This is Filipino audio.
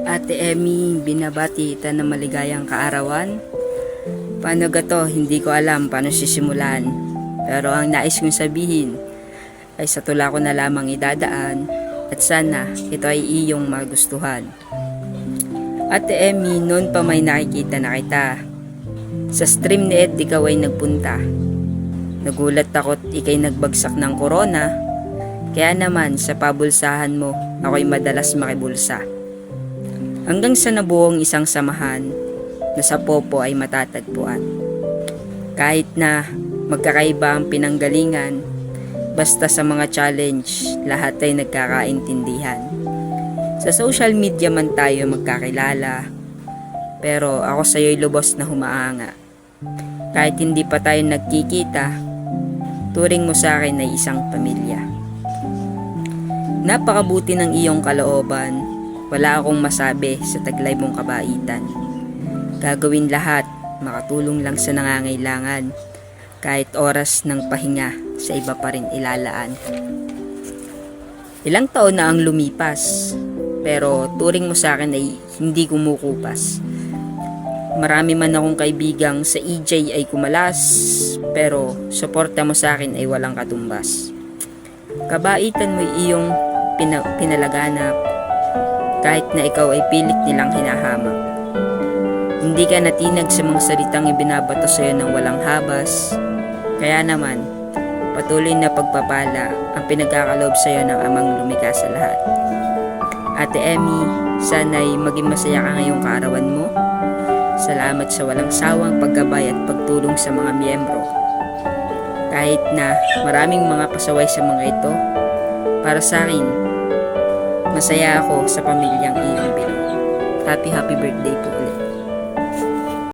Ate Emmy, binabati kita ng maligayang kaarawan. Paano gato, hindi ko alam paano sisimulan. Pero ang nais kong sabihin ay sa tula ko na lamang idadaan at sana ito ay iyong magustuhan. Ate Emmy, noon pa may nakikita na kita. Sa stream ni Ed, ikaw ay nagpunta. Nagulat ako't ikay nagbagsak ng corona. Kaya naman sa pabulsahan mo, ako'y madalas makibulsa. Hanggang sa nabuong isang samahan na sa popo ay matatagpuan. Kahit na magkakaiba ang pinanggalingan, basta sa mga challenge, lahat ay nagkakaintindihan. Sa social media man tayo magkakilala, pero ako sa'yo'y lubos na humaanga. Kahit hindi pa tayo nagkikita, turing mo sa akin ay isang pamilya. Napakabuti ng iyong kalooban. Wala akong masabi sa taglay mong kabaitan. Gagawin lahat, makatulong lang sa nangangailangan. Kahit oras ng pahinga, sa iba pa rin ilalaan. Ilang taon na ang lumipas, pero turing mo sa akin ay hindi kumukupas. Marami man akong kaibigang sa EJ ay kumalas, pero suporta mo sa akin ay walang katumbas. Kabaitan mo iyong pinalaganap, kahit na ikaw ay pilit nilang hinahamak. Hindi ka natinag sa mga salitang ibinabato sa iyo ng walang habas. Kaya naman, patuloy na pagpapala ang pinagkakaloob sa iyo ng amang lumikha sa lahat. Ate Emmy, sana'y maging masaya ka ngayong kaarawan mo. Salamat sa walang sawang paggabay at pagtulong sa mga miyembro. Kahit na maraming mga pasaway sa mga ito, para sa akin, masaya ako sa pamilyang iyong binuo. Happy birthday po ulit.